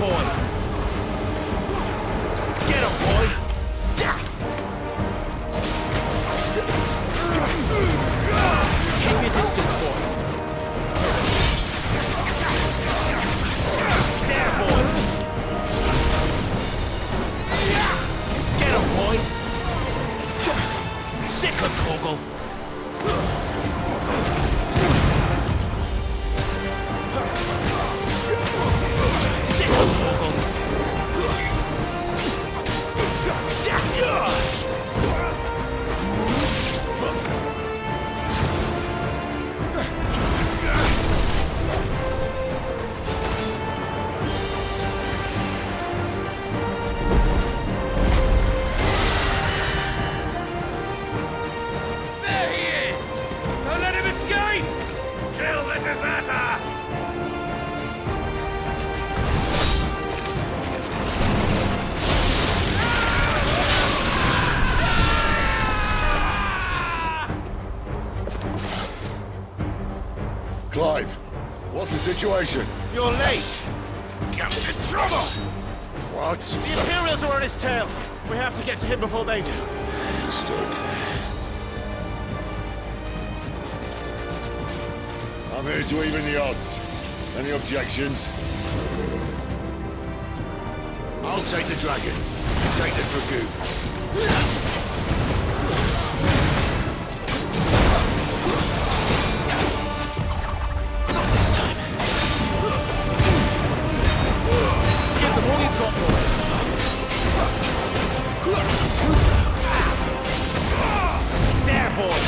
boy! Get him, boy! Keep your distance, boy! There, boy! Get him, boy! Sick him, Toggle! Sick him, Toggle! There he is! Don't let him escape! Kill the deserter! Clive, what's the situation? You're late! Captain Trouble! What? The Imperials are on his tail! We have to get to him before they do. Understood. I'm here to even the odds. Any objections? I'll take the dragon. You take the dragoon. Not this time. Give them all you've got, boy. Too slow. There, boy.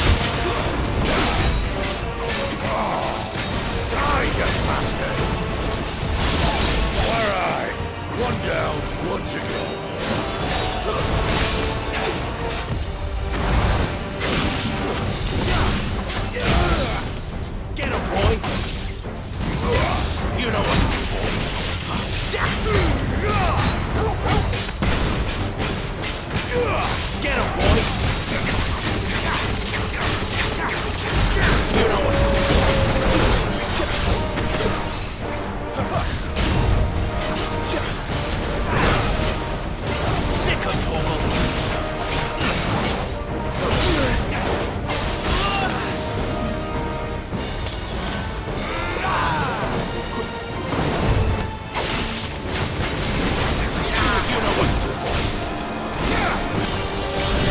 Die, you bastard! All right. One down, one to go. Get him, boy. You know what to do, boy. Get him, boy. You know what to do. Sick of Torval. You know what to do, boy.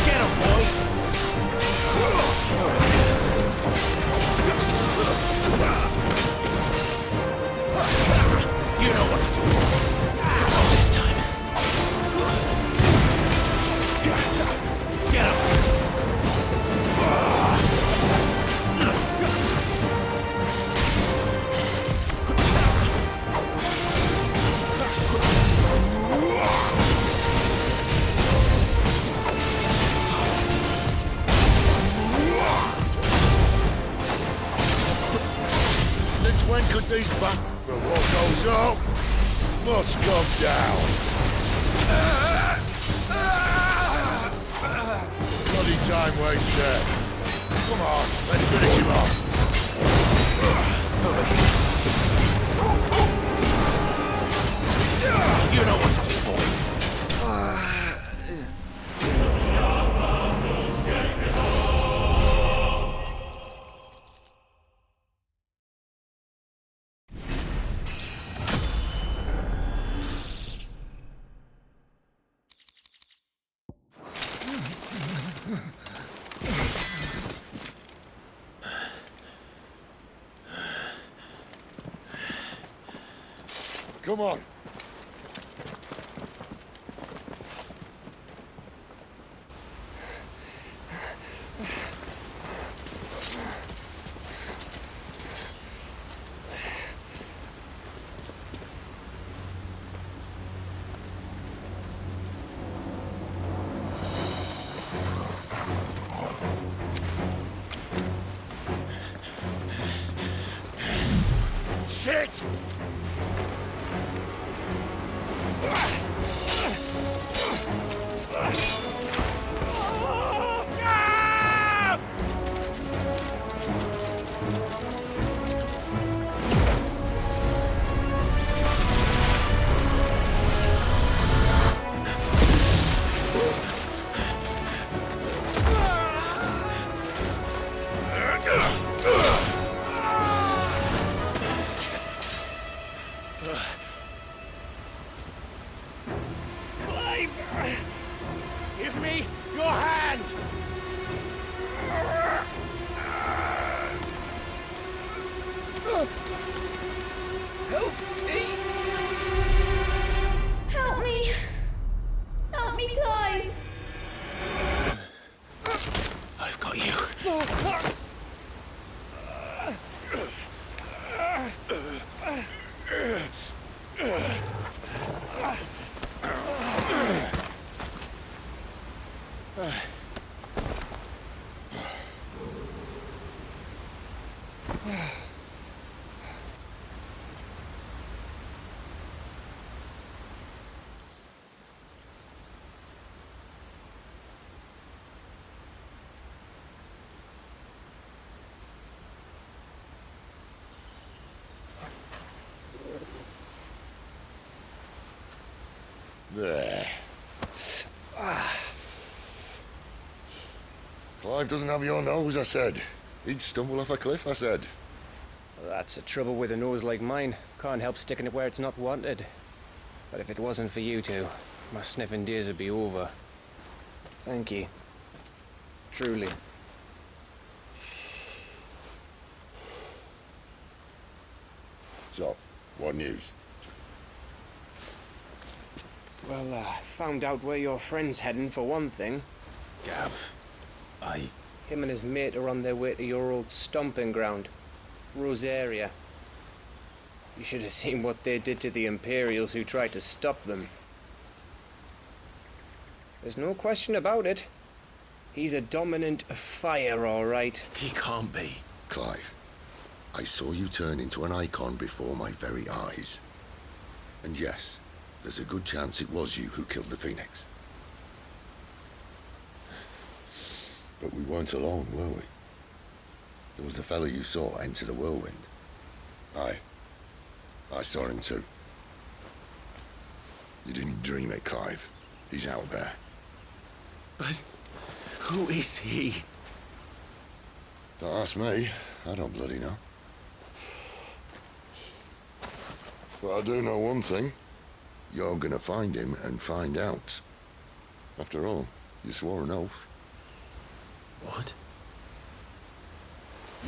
Get him, boy. You know what to do, boy. Not this time. Get him. Since when could these bastards... But what goes up must come down. Bloody time waster. Come on, let's finish him off. You know what to do, boy. Come on. Shit! Help me! Help me! Help me, Clive! I've got you. There. Clive doesn't have your nose, I said. He'd stumble off a cliff, I said. That's the trouble with a nose like mine. Can't help sticking it where it's not wanted. But if it wasn't for you two, my sniffing days would be over. Thank you. Truly. So, what news? Well, found out where your friend's heading, for one thing. Gav, Him and his mate are on their way to your old stomping ground, Rosaria. You should have seen what they did to the Imperials who tried to stop them. There's no question about it. He's a dominant fire, all right. He can't be. Clive, I saw you turn into an icon before my very eyes. And yes, there's a good chance it was you who killed the Phoenix. But we weren't alone, were we? There was the fellow you saw enter the whirlwind. I saw him too. You didn't dream it, Clive. He's out there. But who is he? Don't ask me. I don't bloody know. But I do know one thing. You're gonna find him and find out. After all, you swore an oath. What?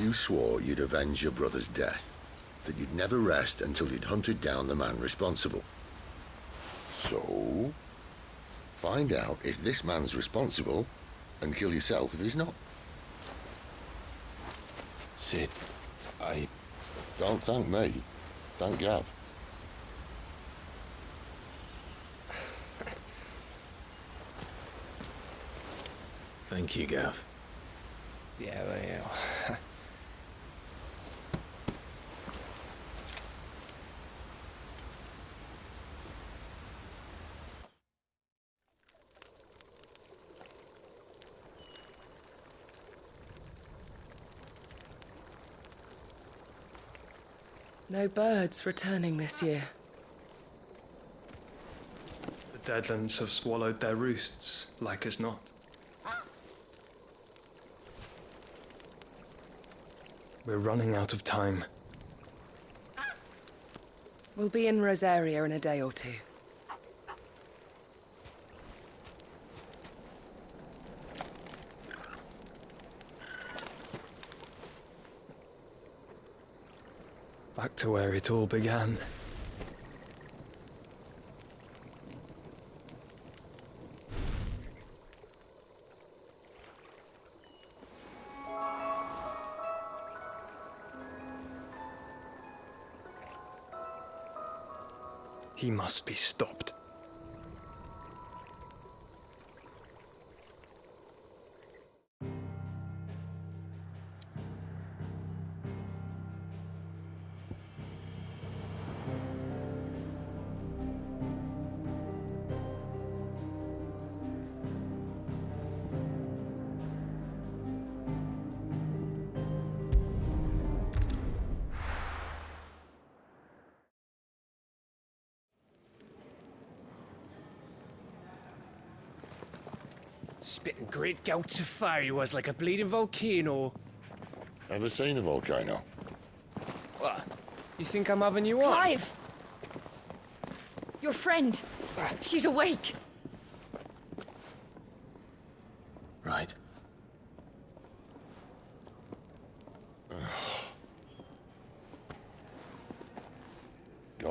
You swore you'd avenge your brother's death, that you'd never rest until you'd hunted down the man responsible. So, find out if this man's responsible, and kill yourself if he's not. Sid, Don't thank me. Thank Gav. Thank you, Gav. Yeah, well, yeah. No birds returning this year. The Deadlands have swallowed their roosts, like as not. We're running out of time. We'll be in Rosaria in a day or two. Back to where it all began. He must be stopped. Spitting great gouts of fire he was, like a bleeding volcano. Ever seen a volcano? What? You think I'm having you on? Clive! Your friend! She's awake! Right.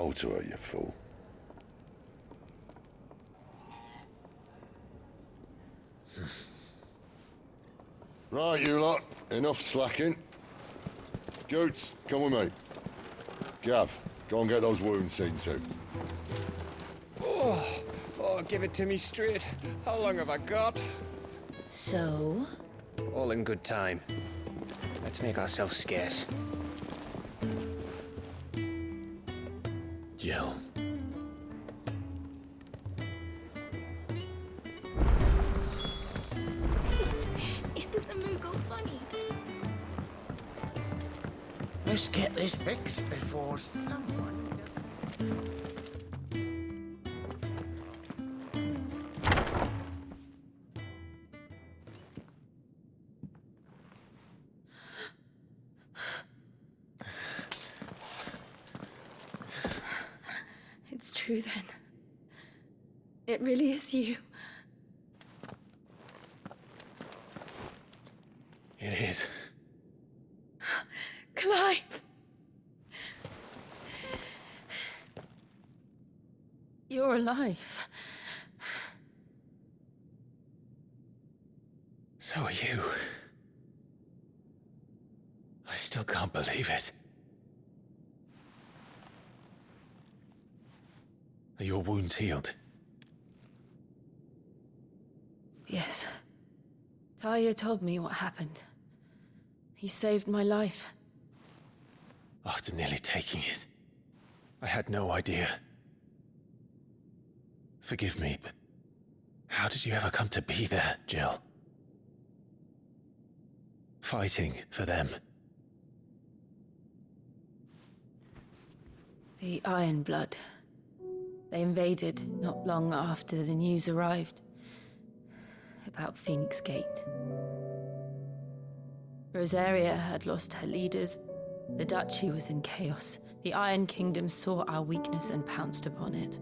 bow to her, you fool. Right, you lot. Enough slacking. Goots, come with me. Gav, go and get those wounds seen to. Oh, give it to me straight. How long have I got? So? All in good time. Let's make ourselves scarce. Jill. Isn't the Moogle funny? Let's get this fixed before someone doesn't. It's true then. It really is you. It is. Clive! You're alive. So are you. I still can't believe it. Are your wounds healed? Yes. Talia told me what happened. You saved my life. After nearly taking it, I had no idea. Forgive me, but how did you ever come to be there, Jill? Fighting for them. The Iron Blood. They invaded not long after the news arrived about Phoenix Gate. Rosaria had lost her leaders. The Duchy was in chaos. The Iron Kingdom saw our weakness and pounced upon it.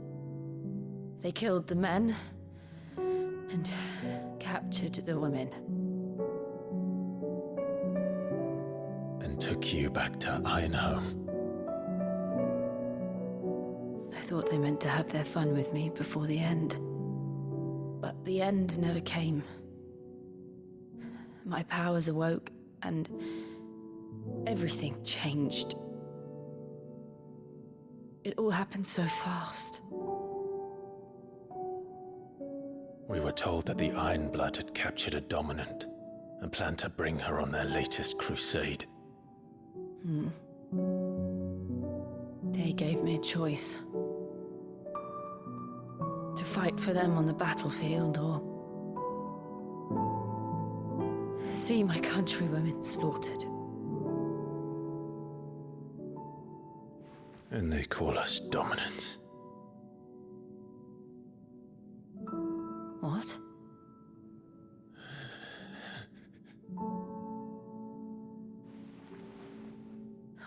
They killed the men and captured the women. And took you back to Ironhome. I thought they meant to have their fun with me before the end. But the end never came. My powers awoke, and everything changed. It all happened so fast. We were told that the Iron Blood had captured a dominant and planned to bring her on their latest crusade. They gave me a choice. To fight for them on the battlefield, or see my countrywomen slaughtered. And they call us dominants. What?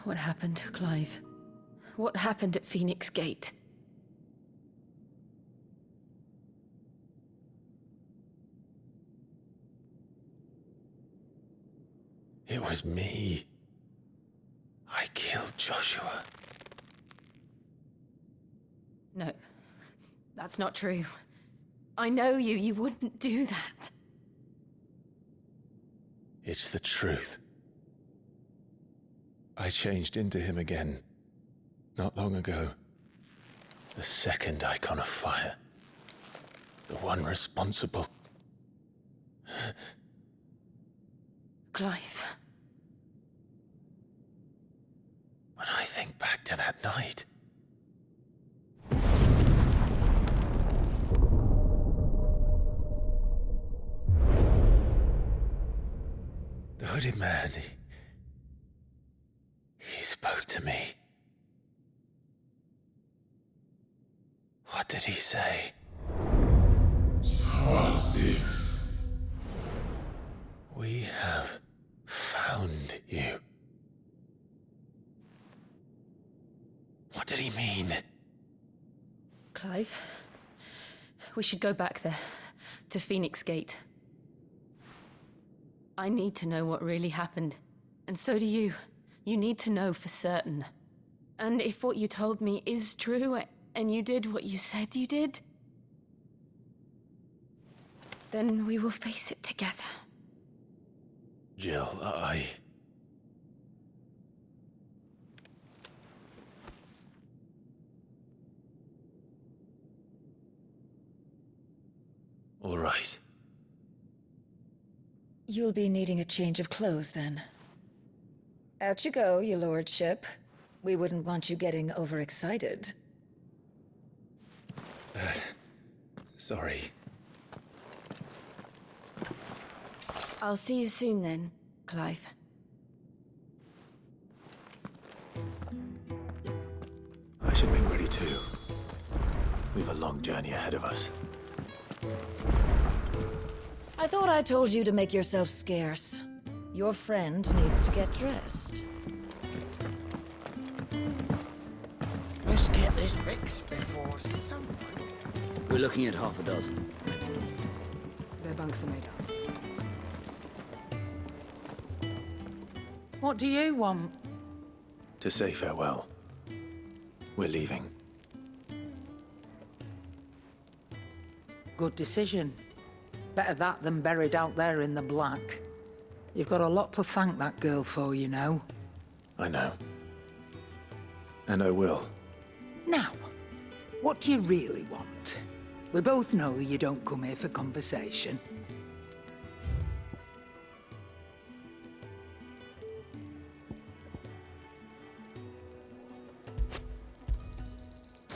What happened to Clive? What happened at Phoenix Gate? It was me. I killed Joshua. No, that's not true. I know you. You wouldn't do that. It's the truth. I changed into him again, not long ago. The second icon of fire. The one responsible. Clive. When I think back to that night... The hooded man, he spoke to me. What did he say? We have found you. What did he mean? Clive, we should go back there, to Phoenix Gate. I need to know what really happened. And so do you. You need to know for certain. And if what you told me is true, and you did what you said you did, then we will face it together. Jill, All right. You'll be needing a change of clothes, then. Out you go, your lordship. We wouldn't want you getting overexcited. Sorry. I'll see you soon then, Clive. I should make ready too. We've a long journey ahead of us. I thought I told you to make yourself scarce. Your friend needs to get dressed. Let's get this fixed before someone... We're looking at half a dozen. Their bunks are made up. What do you want? To say farewell. We're leaving. Good decision. Better that than buried out there in the black. You've got a lot to thank that girl for, you know. I know. And I will. Now, what do you really want? We both know you don't come here for conversation.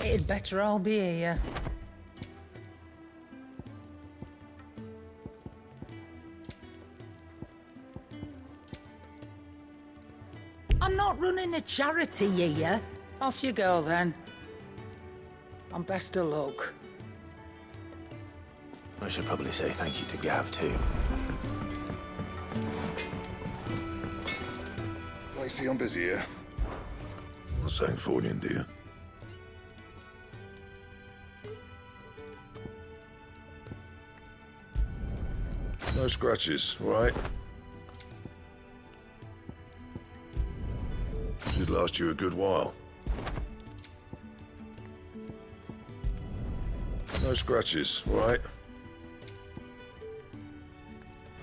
It'd better all be here. I'm not running a charity here. Off you go, then. And best of luck. I should probably say thank you to Gav, too. Lacey, I'm busy here. Not saying forwarding, do you? No scratches, all right? Should last you a good while. No scratches, all right?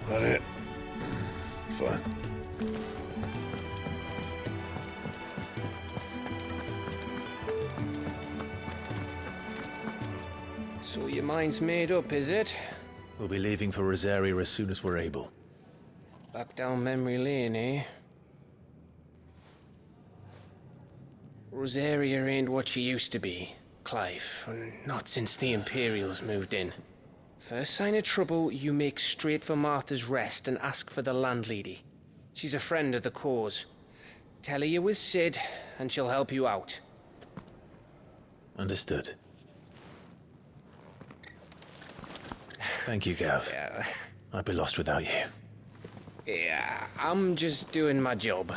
That it? Fine. So your mind's made up, is it? We'll be leaving for Rosaria as soon as we're able. Back down memory lane, eh? Rosaria ain't what she used to be, Clive. Not since the Imperials moved in. First sign of trouble, you make straight for Martha's Rest and ask for the landlady. She's a friend of the cause. Tell her you was Sid, and she'll help you out. Understood. Thank you, Gav. Yeah. I'd be lost without you. Yeah, I'm just doing my job.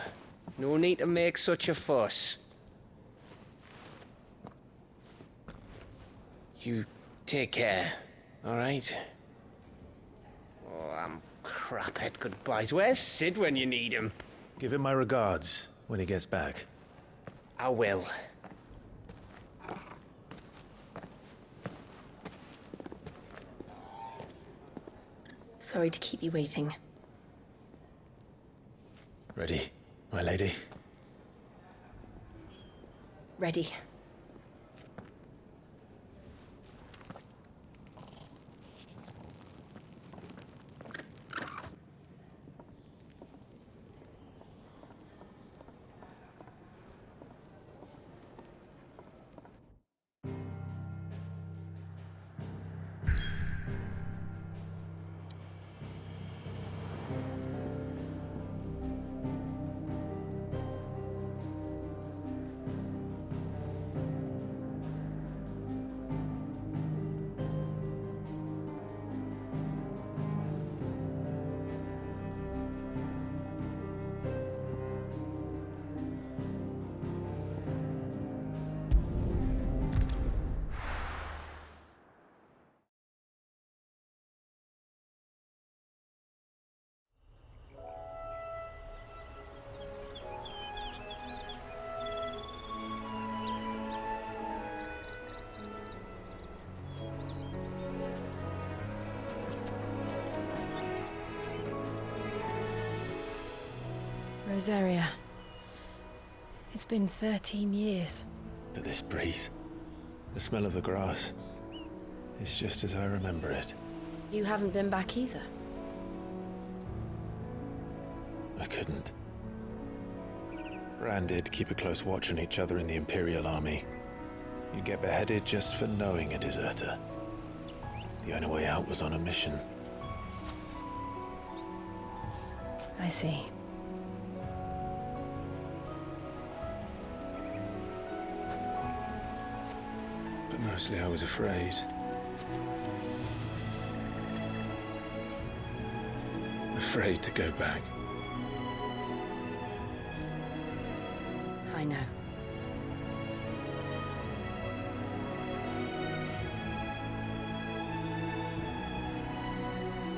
No need to make such a fuss. You take care, all right? Oh, I'm crap at goodbyes. Where's Sid when you need him? Give him my regards when he gets back. I will. Sorry to keep you waiting. Ready, my lady? Ready. Rosaria. It's been 13 years. But this breeze, the smell of the grass, it's just as I remember it. You haven't been back either. I couldn't. Bran did keep a close watch on each other in the Imperial Army. You'd get beheaded just for knowing a deserter. The only way out was on a mission. I see. But mostly I was afraid. Afraid to go back. I know.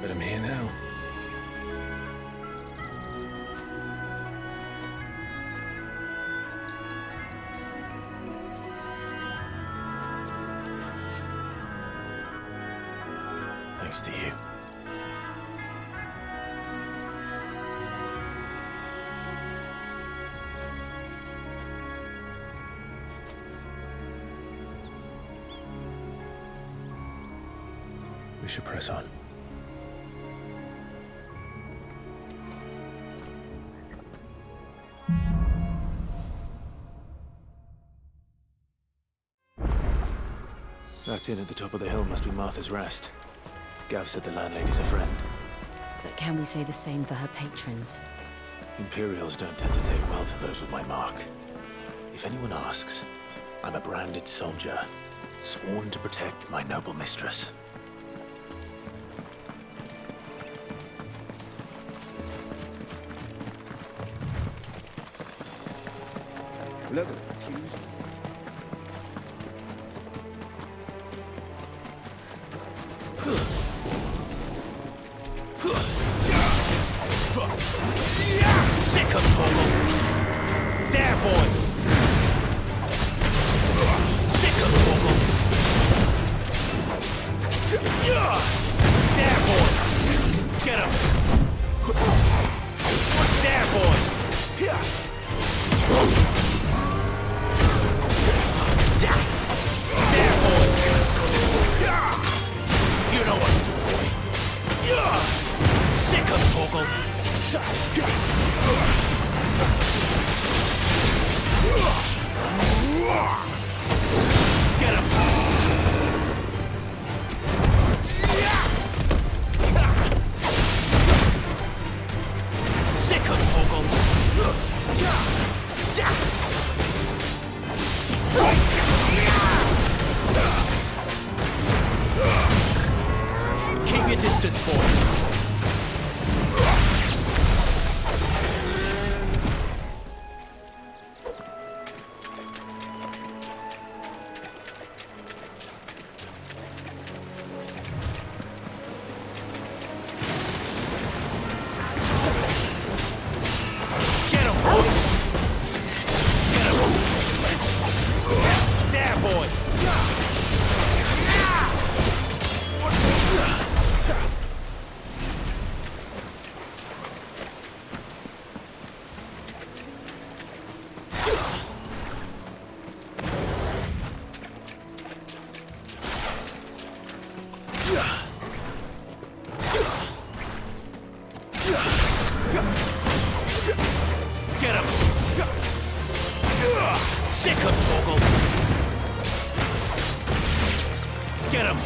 But I'm here now. Thanks to you. We should press on. That inn at the top of the hill must be Martha's Rest. Gav said the landlady's a friend. But can we say the same for her patrons? Imperials don't tend to take well to those with my mark. If anyone asks, I'm a branded soldier, sworn to protect my noble mistress. Look at the fuse. Sick of Torgal! There, boy! Sick of Torgal! There, boy! Get him! There, boy! There, boy! You know what to do, boy! Sick of Torgal! Get him! Sick of Torgal! Keep your distance, boy! Get him! Sick of Torgal! Get him!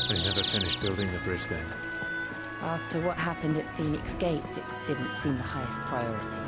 They never finished building the bridge then. After what happened at Phoenix Gate, it didn't seem the highest priority.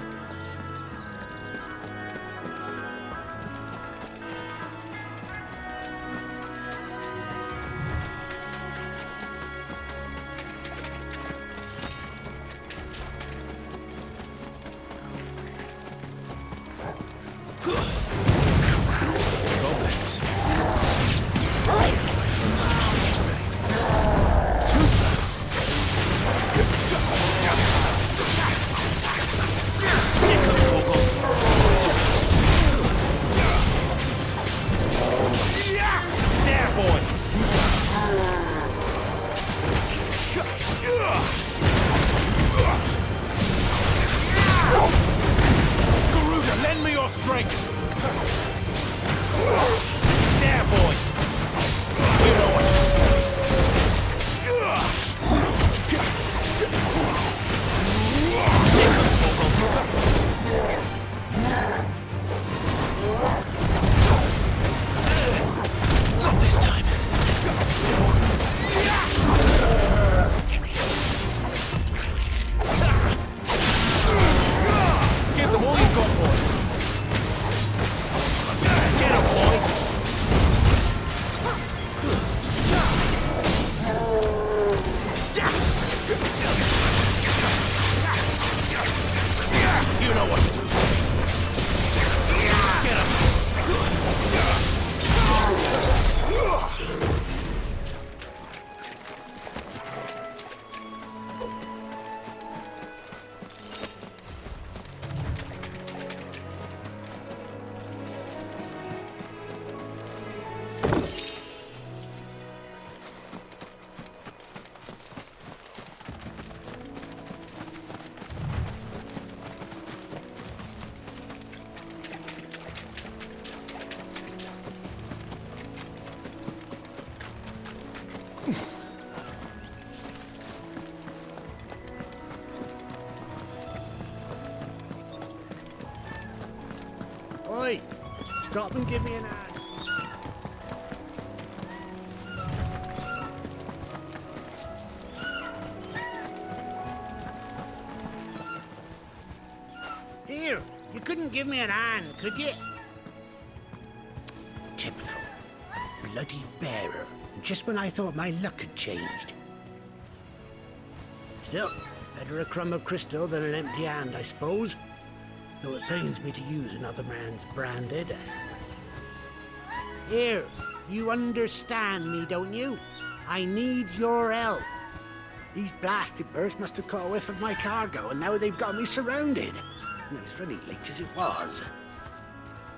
Oi! Stop and give me an hand. Here, you couldn't give me an hand, could you? Typical. Bloody bearer. Just when I thought my luck had changed. Still, better a crumb of crystal than an empty hand, I suppose. Though it pains me to use another man's branded. Here, you understand me, don't you? I need your help. These blasted birds must have caught a whiff of my cargo, and now they've got me surrounded. And it was really late as it was.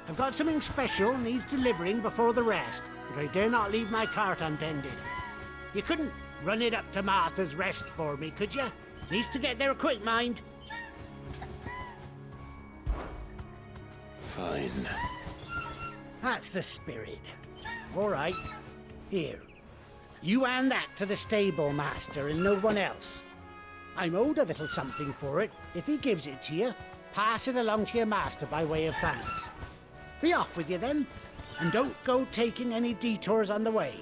I've got something special needs delivering before the rest, but I dare not leave my cart untended. You couldn't run it up to Martha's Rest for me, could you? Needs to get there quick, mind. Fine. That's the spirit. All right. Here. You hand that to the stable master and no one else. I'm owed a little something for it. If he gives it to you, pass it along to your master by way of thanks. Be off with you then, and don't go taking any detours on the way.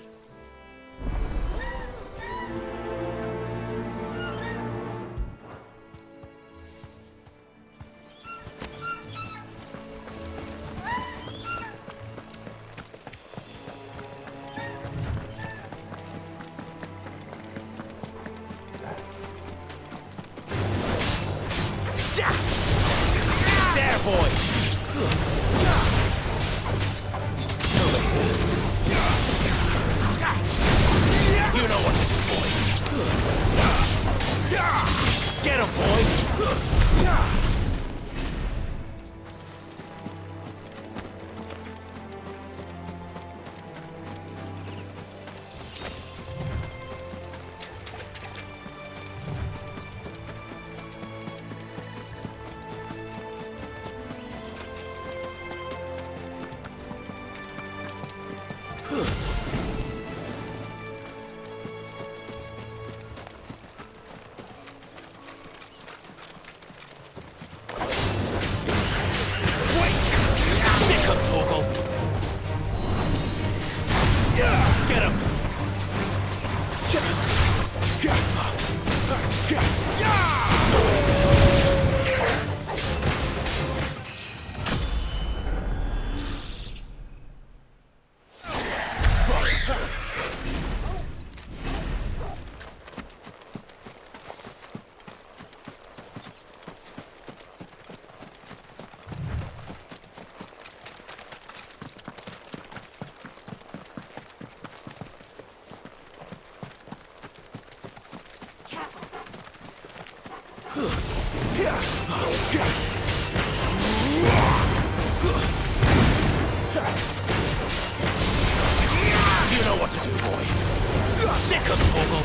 You know what to do, boy. Sick of Torgal.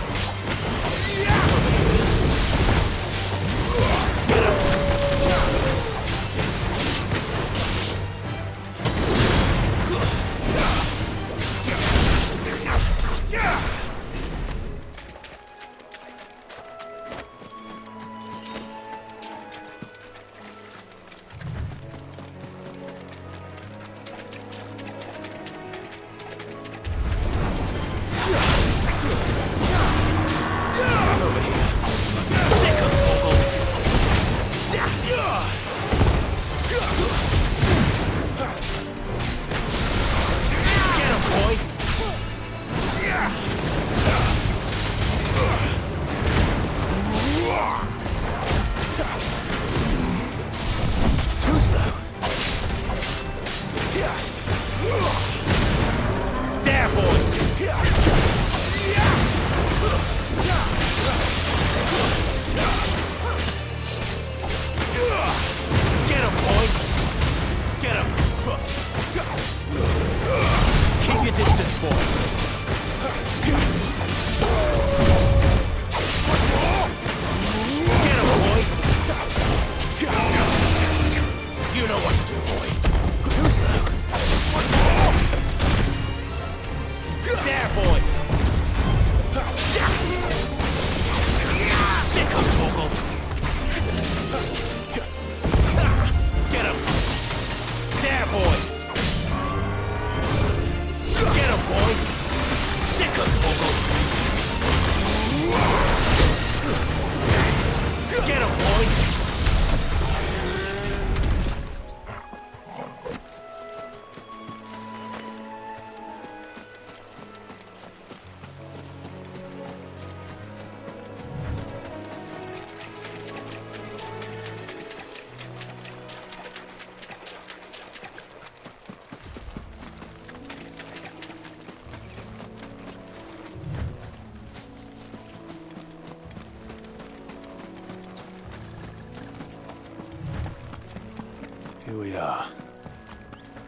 Here we are.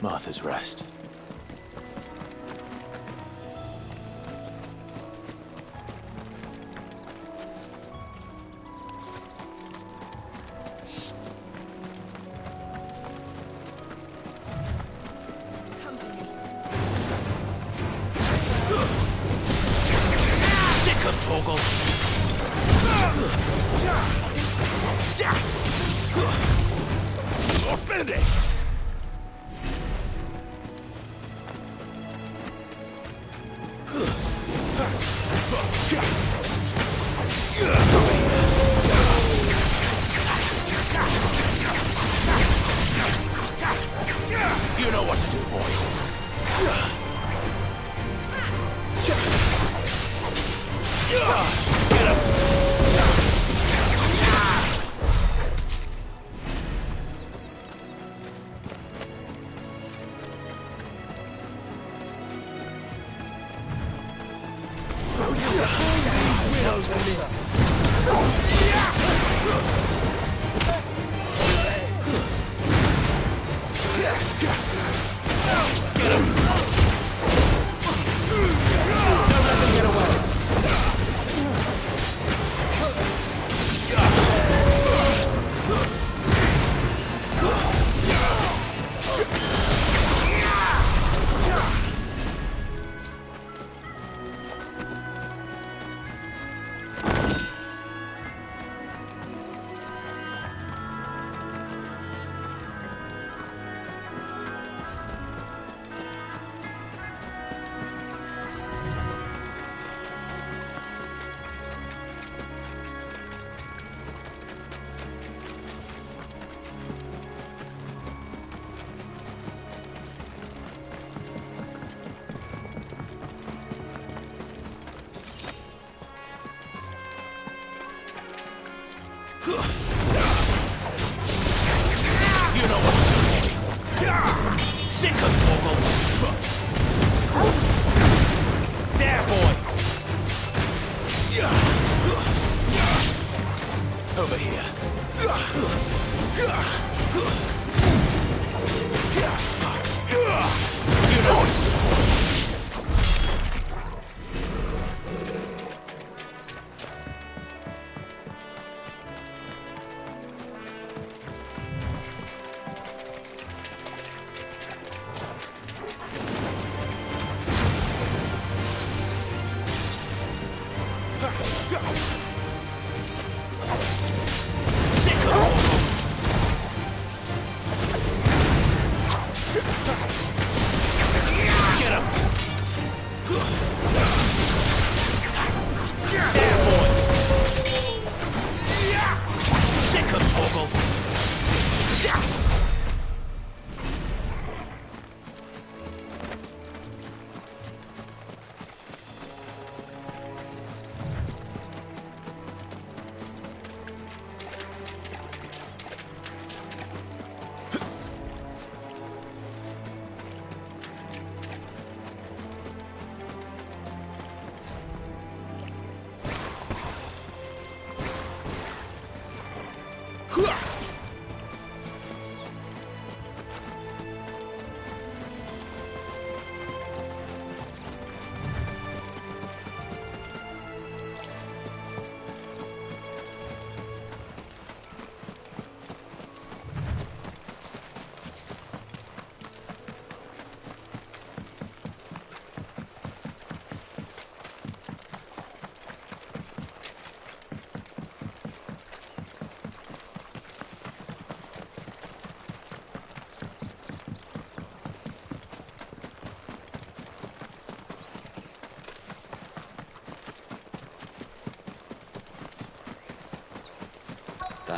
Martha's Rest. Sick of Torgal! You're finished! You know what to do, boy. Get him! Sick of Torgal! There, boy! Over here.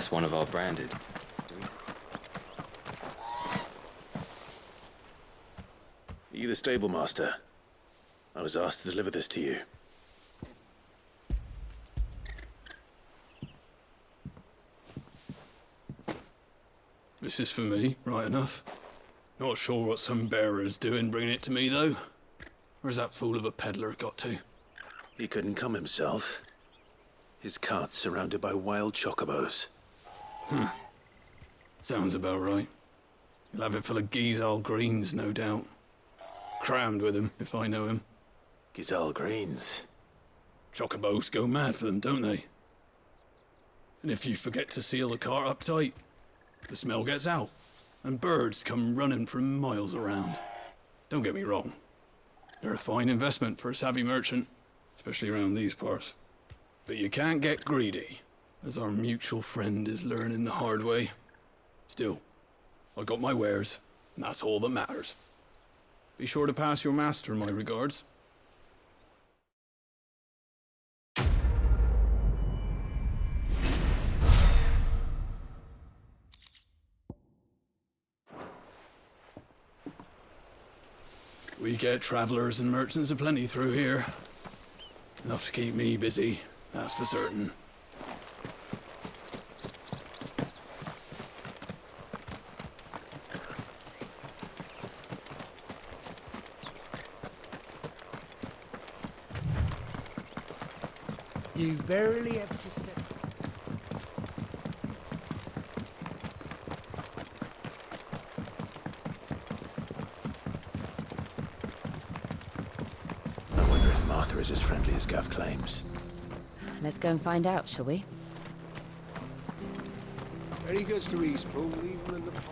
pass one of our branded. Are you the stable master? I was asked to deliver this to you. This is for me, right enough. Not sure what some bearer's doing bringing it to me, though. Where's that fool of a peddler got to? He couldn't come himself. His cart's surrounded by wild chocobos. Sounds about right. He'll have it full of Gizal greens, no doubt. Crammed with him, if I know him. Gizal greens? Chocobos go mad for them, don't they? And if you forget to seal the cart up tight, the smell gets out, and birds come running from miles around. Don't get me wrong. They're a fine investment for a savvy merchant, especially around these parts. But you can't get greedy, as our mutual friend is learning the hard way. Still, I got my wares, and that's all that matters. Be sure to pass your master my regards. We get travelers and merchants aplenty through here. Enough to keep me busy, that's for certain. You barely have to step. I wonder if Martha is as friendly as Gav claims. Let's go and find out, shall we? When he gets to Eastpool, leave him in the park.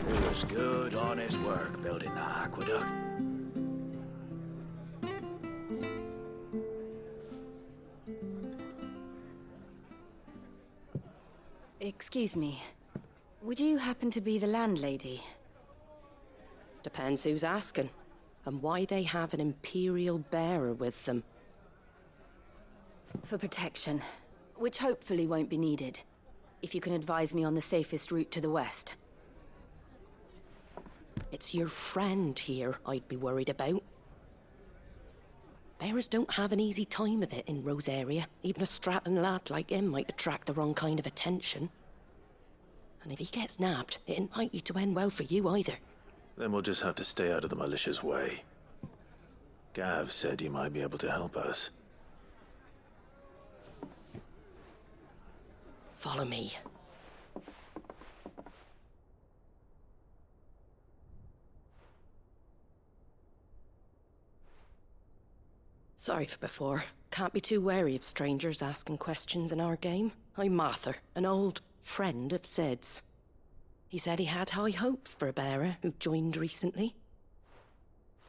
It was good, honest work building that aqueduct. Excuse me. Would you happen to be the landlady? Depends who's asking, and why they have an Imperial bearer with them. For protection, which hopefully won't be needed. If you can advise me on the safest route to the west. It's your friend here I'd be worried about. Bearers don't have an easy time of it in Rose area. Even a Stratton lad like him might attract the wrong kind of attention. And if he gets nabbed, it ain't likely to end well for you either. Then we'll just have to stay out of the malicious way. Gav said you might be able to help us. Follow me. Sorry for before. Can't be too wary of strangers asking questions in our game. I'm Martha, an old friend of Sid's. He said he had high hopes for a bearer who joined recently.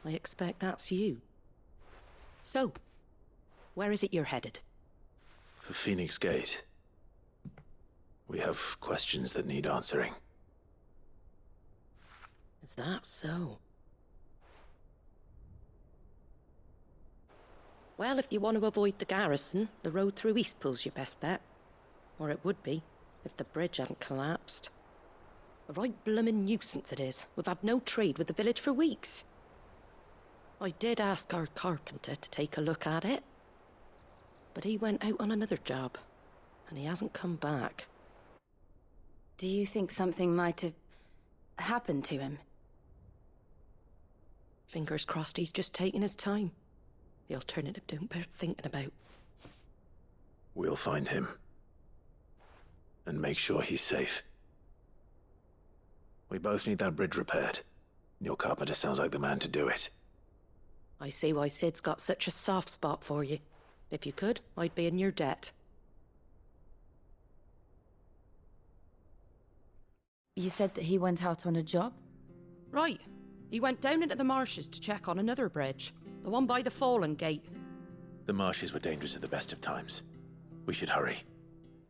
I expect that's you. So, where is it you're headed? For Phoenix Gate. We have questions that need answering. Is that so? Well, if you want to avoid the garrison, the road through Eastpool's your best bet. Or it would be, if the bridge hadn't collapsed. A right bloomin' nuisance it is. We've had no trade with the village for weeks. I did ask our carpenter to take a look at it. But he went out on another job, and he hasn't come back. Do you think something might have happened to him? Fingers crossed he's just taking his time. The alternative don't bear thinking about. We'll find him. And make sure he's safe. We both need that bridge repaired. Your carpenter sounds like the man to do it. I see why Sid's got such a soft spot for you. If you could, I'd be in your debt. You said that he went out on a job? Right. He went down into the marshes to check on another bridge. The one by the Fallen Gate. The marshes were dangerous at the best of times. We should hurry.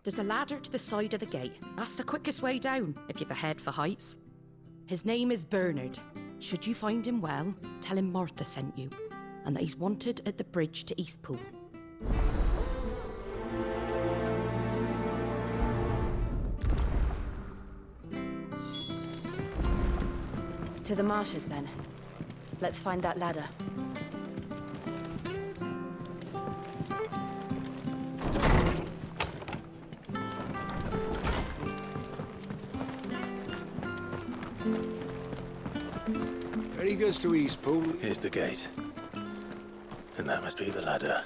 There's a ladder to the side of the gate. That's the quickest way down, if you've a head for heights. His name is Bernard. Should you find him well, tell him Martha sent you, and that he's wanted at the bridge to Eastpool. To the marshes, then. Let's find that ladder. Ready goes to Eastpool. Here's the gate. And that must be the ladder.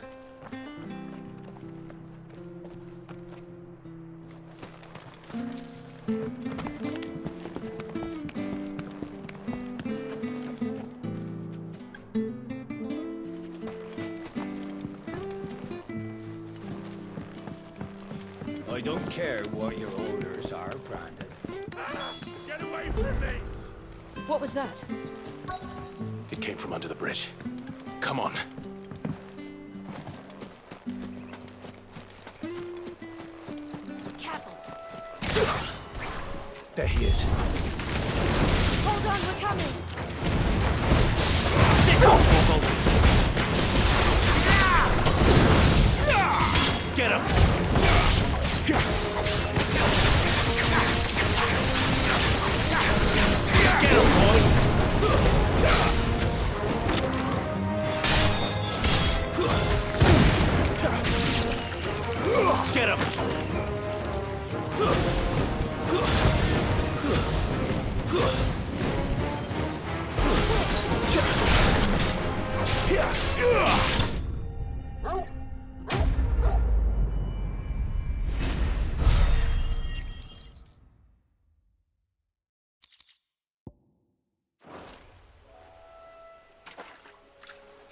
I don't care what your orders are, Brandon. Get away from me! What was that? It came from under the bridge. Come on. Careful. There he is. Hold on, we're coming. Sit down, Torval. Get him! Get him, boys! Get him!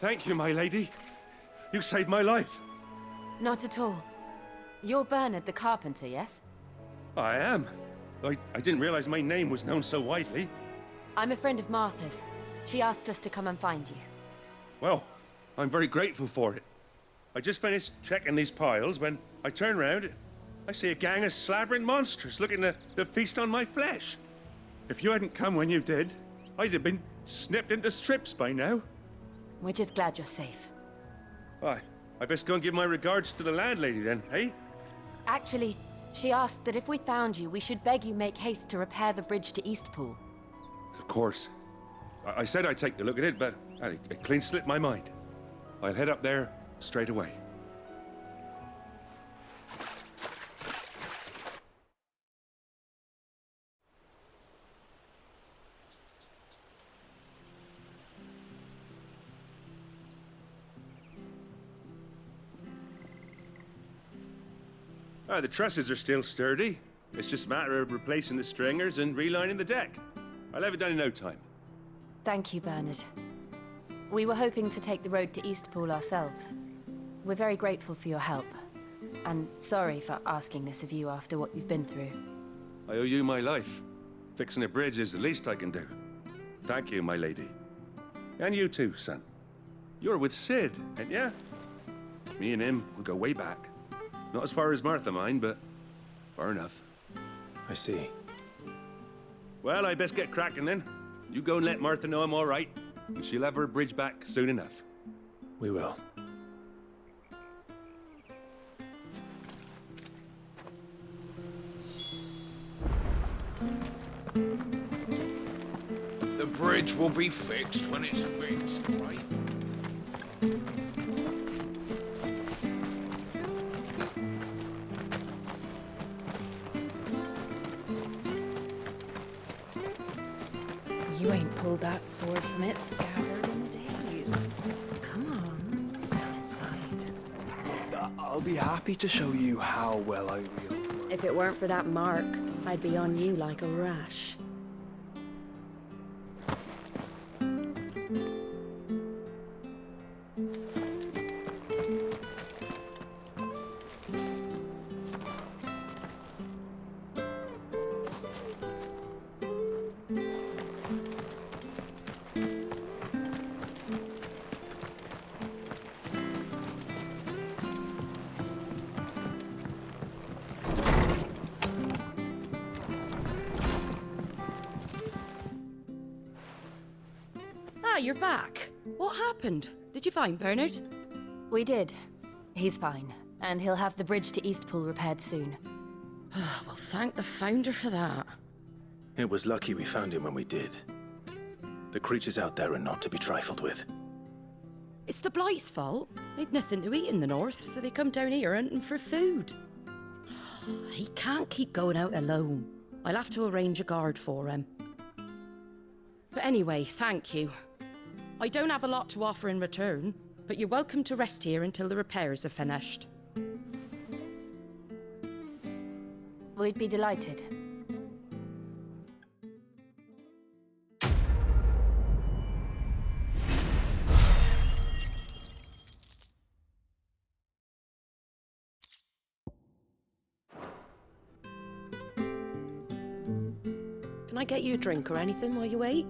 Thank you, my lady. You saved my life. Not at all. You're Bernard the carpenter, yes? I am. I didn't realize my name was known so widely. I'm a friend of Martha's. She asked us to come and find you. Well, I'm very grateful for it. I just finished checking these piles when I turn around. I see a gang of slavering monsters looking to feast on my flesh. If you hadn't come when you did, I'd have been snipped into strips by now. We're just glad you're safe. Why, I best go and give my regards to the landlady then, eh? Actually, she asked that if we found you, we should beg you make haste to repair the bridge to Eastpool. Of course. I said I'd take a look at it, but it clean slipped my mind. I'll head up there straight away. The trusses are still sturdy. It's just a matter of replacing the stringers and relining the deck. I'll have it done in no time. Thank you, Bernard. We were hoping to take the road to Eastpool ourselves. We're very grateful for your help. And sorry for asking this of you after what you've been through. I owe you my life. Fixing a bridge is the least I can do. Thank you, my lady. And you too, son. You're with Sid, ain't ya? Me and him, we go way back. Not as far as Martha, mind, but far enough. I see. Well, I best get cracking then. You go and let Martha know I'm all right, and she'll have her bridge back soon enough. We will. The bridge will be fixed when it's fixed, right? You ain't pulled that sword from its scabbard in days. Come on, come inside. I'll be happy to show you how well I wield. If it weren't for that mark, I'd be on you like a rash. you're back. What happened? Did you find Bernard? We did. He's fine, and he'll have the bridge to Eastpool repaired soon. Well, thank the Founder for that. It was lucky we found him when we did. The creatures out there are not to be trifled with. It's the Blight's fault. They'd nothing to eat in the north, so they come down here hunting for food. He can't keep going out alone. I'll have to arrange a guard for him. But anyway, thank you. I don't have a lot to offer in return, but you're welcome to rest here until the repairs are finished. We'd be delighted. Can I get you a drink or anything while you wait?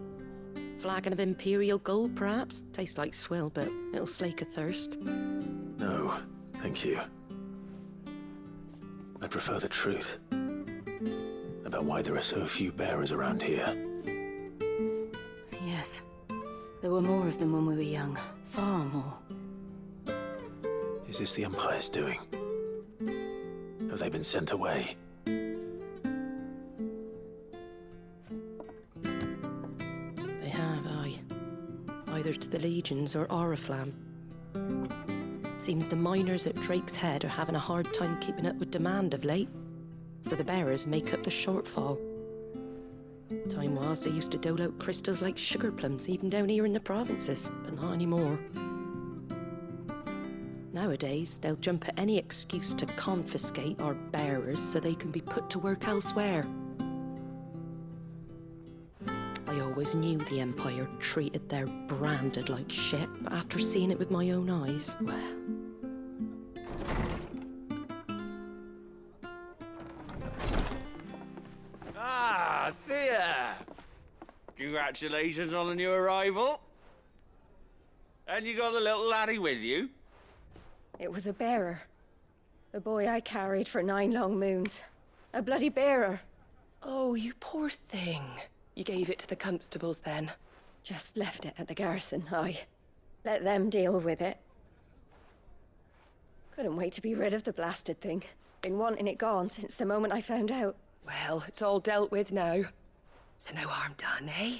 Flagon of Imperial Gold, perhaps? Tastes like swill, but it'll slake a thirst. No, thank you. I prefer the truth. About why there are so few bearers around here. Yes. There were more of them when we were young. Far more. Is this the Empire's doing? Have they been sent away? They have, aye. Either to the Legions or Oriflamme. Seems the miners at Drake's Head are having a hard time keeping up with demand of late, so the bearers make up the shortfall. Time was they used to dole out crystals like sugar plums even down here in the provinces, but not anymore. Nowadays, they'll jump at any excuse to confiscate our bearers so they can be put to work elsewhere. I always knew the Empire treated their branded like shit, but after seeing it with my own eyes, well... Ah, Thea! Congratulations on the new arrival. And you got the little laddie with you? It was a bearer. The boy I carried for 9 long moons. A bloody bearer. Oh, you poor thing. You gave it to the constables then? Just left it at the garrison, aye. Let them deal with it. Couldn't wait to be rid of the blasted thing. Been wanting it gone since the moment I found out. Well, it's all dealt with now. So no harm done, eh?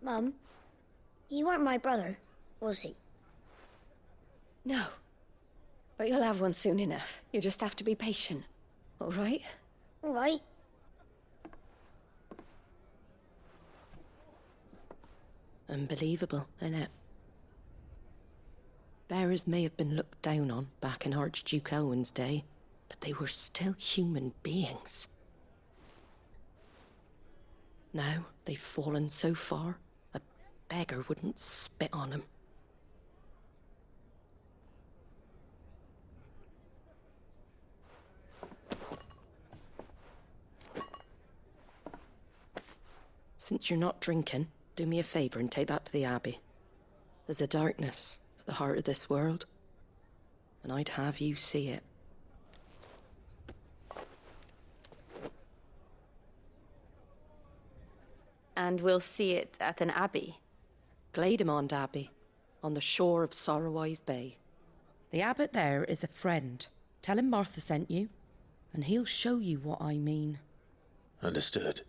Mum, you weren't my brother, was he? No. But you'll have one soon enough. You just have to be patient. All right? All right. Unbelievable, innit? Bearers may have been looked down on back in Archduke Elwin's day, but they were still human beings. Now they've fallen so far, a beggar wouldn't spit on them. Since you're not drinking, do me a favour and take that to the Abbey. There's a darkness at the heart of this world, and I'd have you see it. And we'll see it at an abbey? Glademond Abbey, on the shore of Sorrowwise Bay. The abbot there is a friend. Tell him Martha sent you, and he'll show you what I mean. Understood.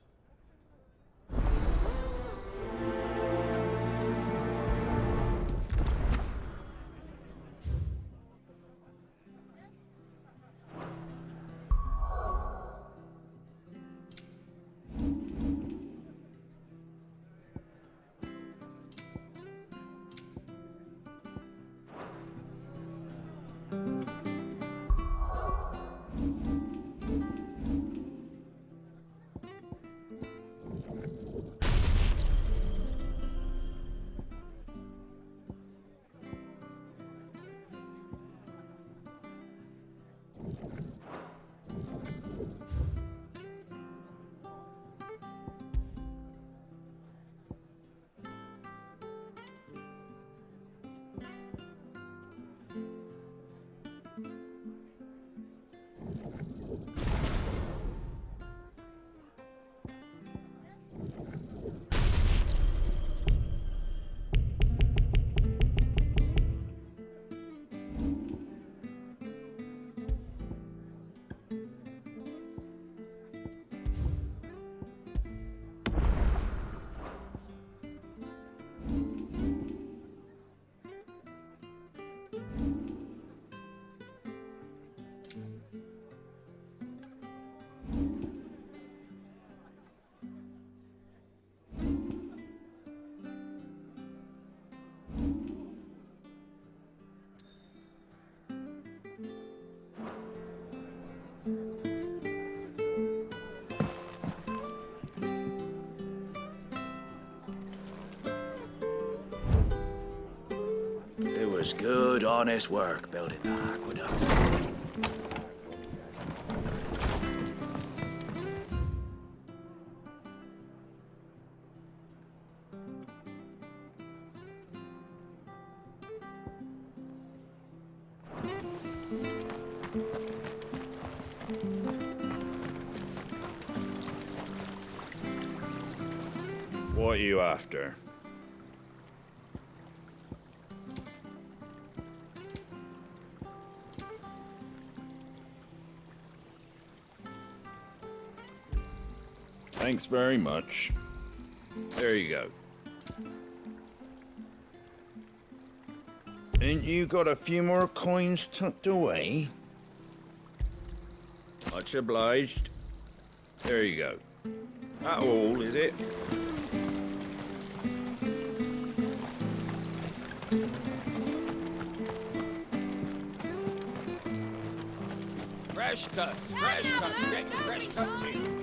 It was good, honest work building the aqueduct. What are you after? Thanks very much. There you go. Ain't you got a few more coins tucked away? Much obliged. There you go. That all, is it? Fresh cuts, get your fresh cuts in.